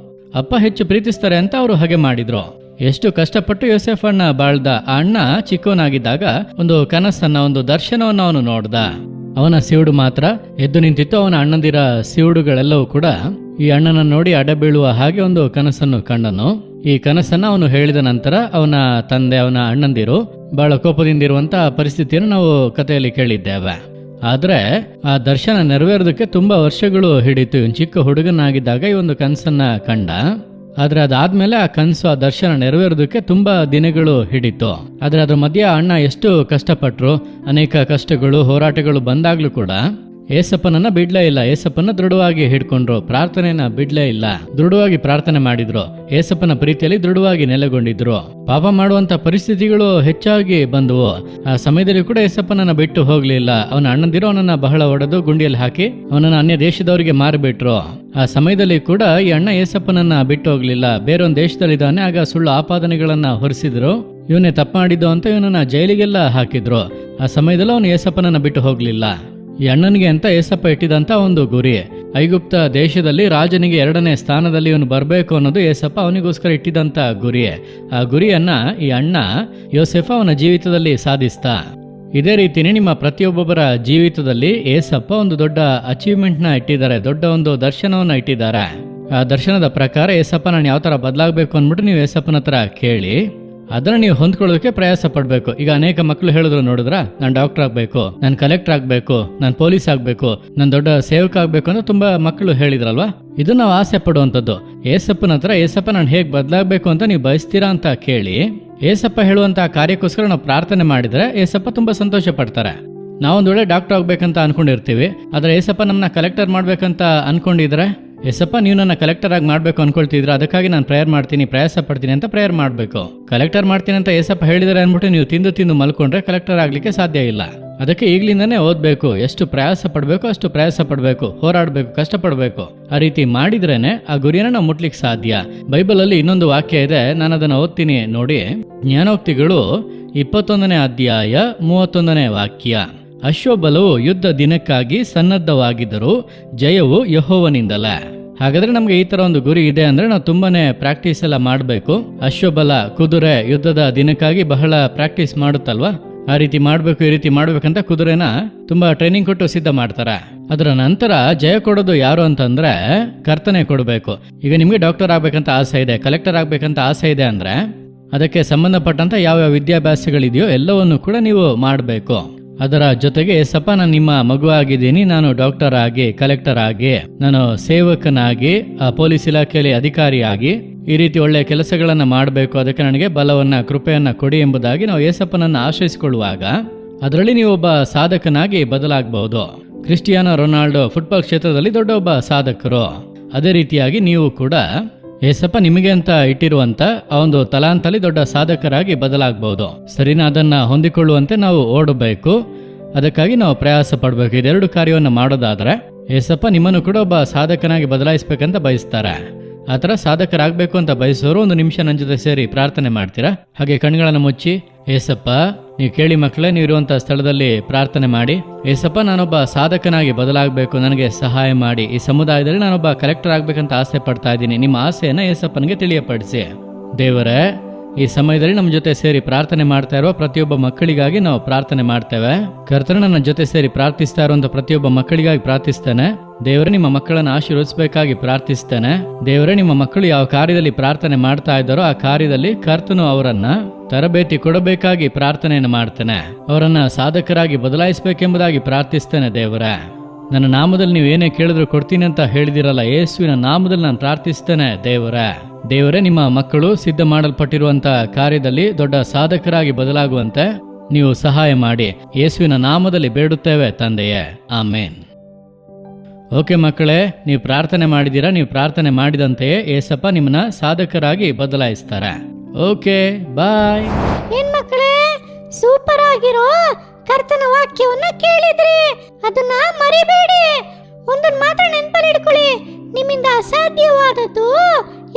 ಅಪ್ಪ ಹೆಚ್ಚು ಪ್ರೀತಿಸ್ತಾರೆ ಅಂತ ಅವರು ಹಾಗೆ ಮಾಡಿದ್ರು. ಎಷ್ಟು ಕಷ್ಟಪಟ್ಟು ಯೋಸೆಫ್ ಅಣ್ಣ ಬಾಳ್ದ. ಆ ಅಣ್ಣ ಚಿಕ್ಕವನಾಗಿದ್ದಾಗ ಒಂದು ಕನಸನ್ನ, ಒಂದು ದರ್ಶನವನ್ನು ಅವನು ನೋಡ್ದ. ಅವನ ಸಿವುಡು ಮಾತ್ರ ಎದ್ದು ನಿಂತಿತ್ತು. ಅವನ ಅಣ್ಣಂದಿರ ಸಿವುಡುಗಳೆಲ್ಲವೂ ಕೂಡ ಈ ಅಣ್ಣನ ನೋಡಿ ಅಡ ಬೀಳುವ ಹಾಗೆ ಒಂದು ಕನಸನ್ನು ಕಂಡನು. ಈ ಕನಸನ್ನ ಅವನು ಹೇಳಿದ ನಂತರ ಅವನ ತಂದೆ, ಅವನ ಅಣ್ಣಂದಿರು ಬಹಳ ಕೋಪದಿಂದಿರುವಂತಹ ಪರಿಸ್ಥಿತಿಯನ್ನು ನಾವು ಕಥೆಯಲ್ಲಿ ಕೇಳಿದ್ದೇವೆ. ಆದ್ರೆ ಆ ದರ್ಶನ ನೆರವೇರೋದಕ್ಕೆ ತುಂಬಾ ವರ್ಷಗಳು ಹಿಡಿತು. ಇವನು ಚಿಕ್ಕ ಹುಡುಗನಾಗಿದ್ದಾಗ ಈ ಒಂದು ಕನಸನ್ನ ಕಂಡ. ಆದ್ರೆ ಅದಾದ್ಮೇಲೆ ಆ ಕನಸು, ಆ ದರ್ಶನ ನೆರವೇರೋದಕ್ಕೆ ತುಂಬಾ ದಿನಗಳು ಹಿಡಿತು. ಆದ್ರೆ ಅದ್ರ ಮಧ್ಯೆ ಅಣ್ಣ ಎಷ್ಟು ಕಷ್ಟಪಟ್ರು, ಅನೇಕ ಕಷ್ಟಗಳು, ಹೋರಾಟಗಳು ಬಂದಾಗ್ಲೂ ಕೂಡ ಏಸಪ್ಪನನ್ನ ಬಿಡ್ಲೇ ಇಲ್ಲ. ಏಸಪ್ಪನ ದೃಢವಾಗಿ ಹಿಡ್ಕೊಂಡ್ರು. ಪ್ರಾರ್ಥನೆಯನ್ನ ಬಿಡ್ಲೇ ಇಲ್ಲ. ದೃಢವಾಗಿ ಪ್ರಾರ್ಥನೆ ಮಾಡಿದ್ರು. ಏಸಪ್ಪನ ಪ್ರೀತಿಯಲ್ಲಿ ದೃಢವಾಗಿ ನೆಲೆಗೊಂಡಿದ್ರು. ಪಾಪ ಮಾಡುವಂತ ಪರಿಸ್ಥಿತಿಗಳು ಹೆಚ್ಚಾಗಿ ಬಂದವು. ಆ ಸಮಯದಲ್ಲಿ ಕೂಡ ಏಸಪ್ಪನನ್ನ ಬಿಟ್ಟು ಹೋಗ್ಲಿಲ್ಲ. ಅವನ ಅಣ್ಣಂದಿರು ಅವನನ್ನ ಬಹಳ ಹೊಡೆದು ಗುಂಡಿಯಲ್ಲಿ ಹಾಕಿ ಅವನನ್ನ ಅನ್ಯ ದೇಶದವರಿಗೆ ಮಾರಿಬಿಟ್ರು. ಆ ಸಮಯದಲ್ಲಿ ಕೂಡ ಈ ಅಣ್ಣ ಏಸಪ್ಪನನ್ನ ಬಿಟ್ಟು ಹೋಗ್ಲಿಲ್ಲ. ಬೇರೊಂದು ದೇಶದಲ್ಲಿದ್ದಾನೆ. ಆಗ ಸುಳ್ಳು ಆಪಾದನೆಗಳನ್ನ ಹೊರಿಸಿದ್ರು. ಇವನೇ ತಪ್ಪು ಮಾಡಿದ್ದು ಅಂತ ಇವನನ್ನ ಜೈಲಿಗೆಲ್ಲ ಹಾಕಿದ್ರು. ಆ ಸಮಯದಲ್ಲಿ ಅವನು ಏಸಪ್ಪನನ್ನ ಬಿಟ್ಟು ಹೋಗ್ಲಿಲ್ಲ. ಈ ಅಣ್ಣನಿಗೆ ಅಂತ ಏಸಪ್ಪ ಇಟ್ಟಿದಂತ ಒಂದು ಗುರಿ, ಐಗುಪ್ತ ದೇಶದಲ್ಲಿ ರಾಜನಿಗೆ 2ನೇ ಸ್ಥಾನದಲ್ಲಿ ಇವನು ಬರಬೇಕು ಅನ್ನೋದು ಏಸಪ್ಪ ಅವನಿಗೋಸ್ಕರ ಇಟ್ಟಿದಂತ ಗುರಿ. ಆ ಗುರಿಯನ್ನ ಈ ಅಣ್ಣ ಯೋಸೆಫ ಅವನ ಜೀವಿತದಲ್ಲಿ ಸಾಧಿಸ್ತಾ. ಇದೇ ರೀತಿನೇ ನಿಮ್ಮ ಪ್ರತಿಯೊಬ್ಬೊಬ್ಬರ ಜೀವಿತದಲ್ಲಿ ಏಸಪ್ಪ ಒಂದು ದೊಡ್ಡ ಅಚೀವ್ಮೆಂಟ್ನ ಇಟ್ಟಿದ್ದಾರೆ, ದೊಡ್ಡ ಒಂದು ದರ್ಶನವನ್ನು ಇಟ್ಟಿದ್ದಾರೆ. ಆ ದರ್ಶನದ ಪ್ರಕಾರ ಏಸಪ್ಪ ನಾನು ಯಾವ ಥರ ಬದಲಾಗಬೇಕು ಅಂದ್ಬಿಟ್ಟು ನೀವು ಏಸಪ್ಪನ ಹತ್ರ ಕೇಳಿ ಅದನ್ನು ನೀವು ಹೊಂದ್ಕೊಳ್ಳೋದಕ್ಕೆ ಪ್ರಯಾಸ ಪಡಬೇಕು. ಈಗ ಅನೇಕ ಮಕ್ಕಳು ಹೇಳಿದ್ರು ನೋಡಿದ್ರ, ನಾನು ಡಾಕ್ಟರ್ ಆಗಬೇಕು, ನಾನು ಕಲೆಕ್ಟರ್ ಆಗಬೇಕು, ನಾನು ಪೊಲೀಸ್ ಆಗಬೇಕು, ನಾನು ದೊಡ್ಡ ಸೇವಕ ಆಗಬೇಕು ಅಂತ ತುಂಬಾ ಮಕ್ಕಳು ಹೇಳಿದ್ರಲ್ವಾ. ಇದು ನಾವು ಆಸೆ ಪಡುವಂಥದ್ದು. ಏಸಪ್ಪನ ಹತ್ರ ಏಸಪ್ಪ ನಾನು ಹೇಗೆ ಬದಲಾಗಬೇಕು ಅಂತ ನೀವು ಬಯಸ್ತೀರಾ ಅಂತ ಕೇಳಿ ಏಸಪ್ಪ ಹೇಳುವಂತಹ ಕಾರ್ಯಕ್ಕೋಸ್ಕರ ನಾವು ಪ್ರಾರ್ಥನೆ ಮಾಡಿದ್ರೆ ಏಸಪ್ಪ ತುಂಬಾ ಸಂತೋಷ ಪಡ್ತಾರೆ. ನಾವೊಂದು ವೇಳೆ ಡಾಕ್ಟರ್ ಆಗ್ಬೇಕಂತ ಅನ್ಕೊಂಡಿರ್ತೀವಿ, ಆದ್ರೆ ಏಸಪ್ಪ ನಮ್ಮನ್ನ ಕಲೆಕ್ಟರ್ ಮಾಡ್ಬೇಕಂತ ಅನ್ಕೊಂಡಿದ್ರೆ, ಏಸಪ್ಪ ನೀವು ನನ್ನ ಕಲೆಕ್ಟರ್ ಆಗಿ ಮಾಡ್ಬೇಕು ಅನ್ಕೊಳ್ತಿದ್ರೆ ಅದಕ್ಕಾಗಿ ನಾನು ಪ್ರೇಯರ್ ಮಾಡ್ತೀನಿ, ಪ್ರಯಾಸ ಪಡ್ತೀನಿ ಅಂತ ಪ್ರೇಯರ್ ಮಾಡಬೇಕು. ಕಲೆಕ್ಟರ್ ಮಾಡ್ತೀನಿ ಅಂತ ಏಸಪ್ಪ ಹೇಳಿದಾರೆ ಅಂದ್ಬಿಟ್ಟು ನೀವು ತಿಂದು ಮಲ್ಕೊಂಡ್ರೆ ಕಲೆಕ್ಟರ್ ಆಗ್ಲಿಕ್ಕೆ ಸಾಧ್ಯ ಇಲ್ಲ. ಅದಕ್ಕೆ ಈಗ್ಲಿಂದಾನೇ ಓದ್ಬೇಕು, ಎಷ್ಟು ಪ್ರಯಾಸ ಪಡ್ಬೇಕು ಅಷ್ಟು ಪ್ರಯಾಸ ಪಡ್ಬೇಕು, ಹೋರಾಡಬೇಕು, ಕಷ್ಟಪಡ್ಬೇಕು. ಆ ರೀತಿ ಮಾಡಿದ್ರೇನೆ ಆ ಗುರಿಯನ್ನ ನಾವು ಮುಟ್ಲಿಕ್ಕೆ ಸಾಧ್ಯ. ಬೈಬಲ್ ಅಲ್ಲಿ ಇನ್ನೊಂದು ವಾಕ್ಯ ಇದೆ, ನಾನು ಅದನ್ನ ಓದ್ತೀನಿ ನೋಡಿ. ಜ್ಞಾನೋಕ್ತಿಗಳು 21ನೇ ಅಧ್ಯಾಯ 31ನೇ ವಾಕ್ಯ. ಅಶ್ವಬಲವು ಯುದ್ಧ ದಿನಕ್ಕಾಗಿ ಸನ್ನದ್ಧವಾಗಿದ್ದರೂ ಜಯವು ಯೆಹೋವನಿಂದಲೇ. ಹಾಗಾದ್ರೆ ನಮ್ಗೆ ಈ ತರ ಒಂದು ಗುರಿ ಇದೆ ಅಂದ್ರೆ ನಾವು ತುಂಬಾನೇ ಪ್ರಾಕ್ಟೀಸ್ ಎಲ್ಲ ಮಾಡಬೇಕು. ಅಶ್ವಬಲ ಕುದುರೆ ಯುದ್ಧದ ದಿನಕ್ಕಾಗಿ ಬಹಳ ಪ್ರಾಕ್ಟೀಸ್ ಮಾಡುತ್ತಲ್ವಾ, ಆ ರೀತಿ ಮಾಡ್ಬೇಕು, ಈ ರೀತಿ ಮಾಡ್ಬೇಕಂತ ಕುದುರೆನ ತುಂಬಾ ಟ್ರೈನಿಂಗ್ ಕೊಟ್ಟು ಸಿದ್ಧ ಮಾಡ್ತಾರೆ. ಅದರ ನಂತರ ಜಯ ಕೊಡೋದು ಯಾರು ಅಂತಂದ್ರೆ ಕರ್ತನೆ ಕೊಡಬೇಕು. ಈಗ ನಿಮ್ಗೆ ಡಾಕ್ಟರ್ ಆಗ್ಬೇಕಂತ ಆಸೆ ಇದೆ, ಕಲೆಕ್ಟರ್ ಆಗ್ಬೇಕಂತ ಆಸೆ ಇದೆ ಅಂದ್ರೆ ಅದಕ್ಕೆ ಸಂಬಂಧಪಟ್ಟಂತ ಯಾವ್ಯಾವ ವಿದ್ಯಾಭ್ಯಾಸಗಳಿದೆಯೋ ಎಲ್ಲವನ್ನು ಕೂಡ ನೀವು ಮಾಡಬೇಕು. ಅದರ ಜೊತೆಗೆ ಏಸಪ್ಪ ನಾನು ನಿಮ್ಮ ಮಗು ಆಗಿದ್ದೀನಿ, ನಾನು ಡಾಕ್ಟರ್ ಆಗಿ, ಕಲೆಕ್ಟರ್ ಆಗಿ, ನಾನು ಸೇವಕನಾಗಿ, ಪೊಲೀಸ್ ಇಲಾಖೆಯಲ್ಲಿ ಅಧಿಕಾರಿಯಾಗಿ ಈ ರೀತಿ ಒಳ್ಳೆಯ ಕೆಲಸಗಳನ್ನ ಮಾಡಬೇಕು, ಅದಕ್ಕೆ ನನಗೆ ಬಲವನ್ನ ಕೃಪೆಯನ್ನ ಕೊಡಿ ಎಂಬುದಾಗಿ ನಾವು ಏಸಪ್ಪನನ್ನ ಆಶ್ರಯಿಸಿಕೊಳ್ಳುವಾಗ ಅದರಲ್ಲಿ ನೀವು ಒಬ್ಬ ಸಾಧಕನಾಗಿ ಬದಲಾಗಬಹುದು. ಕ್ರಿಸ್ಟಿಯಾನೋ ರೊನಾಲ್ಡೋ ಫುಟ್ಬಾಲ್ ಕ್ಷೇತ್ರದಲ್ಲಿ ದೊಡ್ಡ ಒಬ್ಬ ಸಾಧಕರು. ಅದೇ ರೀತಿಯಾಗಿ ನೀವು ಕೂಡ ಏಸಪ್ಪ ನಿಮಗೆ ಅಂತ ಇಟ್ಟಿರುವಂತ ಆ ಒಂದು ತಲಾಂತಲ್ಲಿ ದೊಡ್ಡ ಸಾಧಕರಾಗಿ ಬದಲಾಗಬಹುದು. ಸರಿನಾ? ಅದನ್ನ ಹೊಂದಿಕೊಳ್ಳುವಂತೆ ನಾವು ಓಡಬೇಕು, ಅದಕ್ಕಾಗಿ ನಾವು ಪ್ರಯಾಸ ಪಡಬೇಕು. ಇದೆರಡು ಕಾರ್ಯವನ್ನು ಮಾಡೋದಾದ್ರೆ ಏಸಪ್ಪ ನಿಮ್ಮನ್ನು ಕೂಡ ಒಬ್ಬ ಸಾಧಕನಾಗಿ ಬದಲಾಯಿಸ್ಬೇಕಂತ ಬಯಸ್ತಾರೆ. ಆ ಥರ ಸಾಧಕರಾಗಬೇಕು ಅಂತ ಬಯಸೋರು ಒಂದು ನಿಮಿಷ ನನ್ನ ಜೊತೆ ಸೇರಿ ಪ್ರಾರ್ಥನೆ ಮಾಡ್ತೀರಾ? ಹಾಗೆ ಕಣ್ಗಳನ್ನು ಮುಚ್ಚಿ, ಏಸಪ್ಪ ನೀವು ಕೇಳಿ ಮಕ್ಕಳೇ, ನೀವು ಇರುವಂತಹ ಸ್ಥಳದಲ್ಲಿ ಪ್ರಾರ್ಥನೆ ಮಾಡಿ. ಏಸಪ್ಪ ನಾನೊಬ್ಬ ಸಾಧಕನಾಗಿ ಬದಲಾಗಬೇಕು, ನನಗೆ ಸಹಾಯ ಮಾಡಿ. ಈ ಸಮುದಾಯದಲ್ಲಿ ನಾನೊಬ್ಬ ಕಲೆಕ್ಟರ್ ಆಗ್ಬೇಕಂತ ಆಸೆ ಪಡ್ತಾ ಇದ್ದೀನಿ. ನಿಮ್ಮ ಆಸೆಯನ್ನ ಏಸಪ್ಪನಿಗೆ ತಿಳಿಯಪಡಿಸಿ. ದೇವರೇ, ಈ ಸಮಯದಲ್ಲಿ ನಮ್ಮ ಜೊತೆ ಸೇರಿ ಪ್ರಾರ್ಥನೆ ಮಾಡ್ತಾ ಇರುವ ಪ್ರತಿಯೊಬ್ಬ ಮಕ್ಕಳಿಗಾಗಿ ನಾವು ಪ್ರಾರ್ಥನೆ ಮಾಡ್ತೇವೆ. ಕರ್ತನ ನನ್ನ ಜೊತೆ ಸೇರಿ ಪ್ರಾರ್ಥಿಸ್ತಾ ಇರುವಂತ ಪ್ರತಿಯೊಬ್ಬ ಮಕ್ಕಳಿಗಾಗಿ ಪ್ರಾರ್ಥಿಸ್ತೇನೆ. ದೇವರೇ, ನಿಮ್ಮ ಮಕ್ಕಳನ್ನು ಆಶೀರ್ವದಿಸಬೇಕಾಗಿ ಪ್ರಾರ್ಥಿಸ್ತೇನೆ. ದೇವರೇ, ನಿಮ್ಮ ಮಕ್ಕಳು ಯಾವ ಕಾರ್ಯದಲ್ಲಿ ಪ್ರಾರ್ಥನೆ ಮಾಡ್ತಾ ಇದ್ದಾರೋ ಆ ಕಾರ್ಯದಲ್ಲಿ ಕರ್ತನು ಅವರನ್ನ ತರಬೇತಿ ಕೊಡಬೇಕಾಗಿ ಪ್ರಾರ್ಥನೆಯನ್ನು ಮಾಡ್ತೇನೆ. ಅವರನ್ನ ಸಾಧಕರಾಗಿ ಬದಲಾಯಿಸಬೇಕೆಂಬುದಾಗಿ ಪ್ರಾರ್ಥಿಸ್ತೇನೆ. ದೇವರೇ, ನನ್ನ ನಾಮದಲ್ಲಿ ನೀವು ಏನೇ ಕೇಳಿದ್ರು ಕೊಡ್ತೀನಿ ಅಂತ ಹೇಳಿದಿರಲ್ಲ, ಯೇಸುವಿನ ನಾಮದಲ್ಲಿ ನಾನು ಪ್ರಾರ್ಥಿಸ್ತೇನೆ. ದೇವರೇ, ನಿಮ್ಮ ಮಕ್ಕಳು ಸಿದ್ಧ ಮಾಡಲ್ಪಟ್ಟಿರುವಂತ ಕಾರ್ಯದಲ್ಲಿ ದೊಡ್ಡ ಸಾಧಕರಾಗಿ ಬದಲಾಗುವಂತೆ ನೀವು ಸಹಾಯ ಮಾಡಿ. ಯೇಸುವಿನ ನಾಮದಲ್ಲಿ ಬೇಡುತ್ತೇವೆ ತಂದೆಯೇ, ಆಮೇನ್. ಓಕೆ ಮಕ್ಕಳೇ, ನೀವು ಪ್ರಾರ್ಥನೆ ಮಾಡಿದ್ದೀರಾ. ನೀವು ಪ್ರಾರ್ಥನೆ ಮಾಡಿದಂತೆಯೇ ಏಸಪ್ಪ ನಿಮ್ಮನ್ನ ಸಾಧಕರಾಗಿ ಬದಲಾಯಿಸ್ತಾರೆ. ಓಕೆ, ಬಾಯ್. ಏನ್ ಮಕ್ಕಳೇ, ಸೂಪರ್ ಆಗಿರೋ ಕರ್ತನ ವಾಕ್ಯವನ್ನ ಕೇಳಿದ್ರಿ. ಅದನ್ನ ಮರಿಬೇಡಿ. ಒಂದನ್ನ ಮಾತ್ರ ನೆನಪಲ್ಲಿ ಇಟ್ಕೊಳ್ಳಿ, ನಿಮ್ಮಿಂದ ಅಸಾಧ್ಯವಾದದ್ದು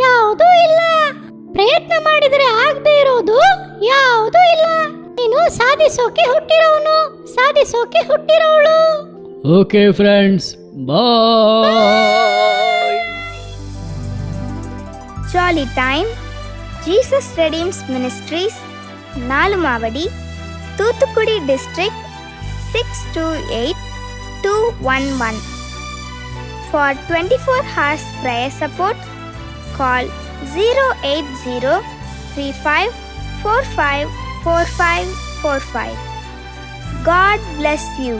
ಯಾವುದೂ ಇಲ್ಲ. ಪ್ರಯತ್ನ ಮಾಡಿದರೆ ಆಗದೆ ಇರೋದು ಯಾವುದೂ ಇಲ್ಲ. ನೀನು ಸಾಧಿಸೋಕೆ ಹುಟ್ಟಿರೋನು, ಸಾಧಿಸೋಕೆ ಹುಟ್ಟಿರೋಳು. Okay friends, bye. Jolly time. Jesus Redeems Ministries, Nalumavadi, Thuthukudi District, 628211. For 24 hours prayer support, call 08035454545. God bless you.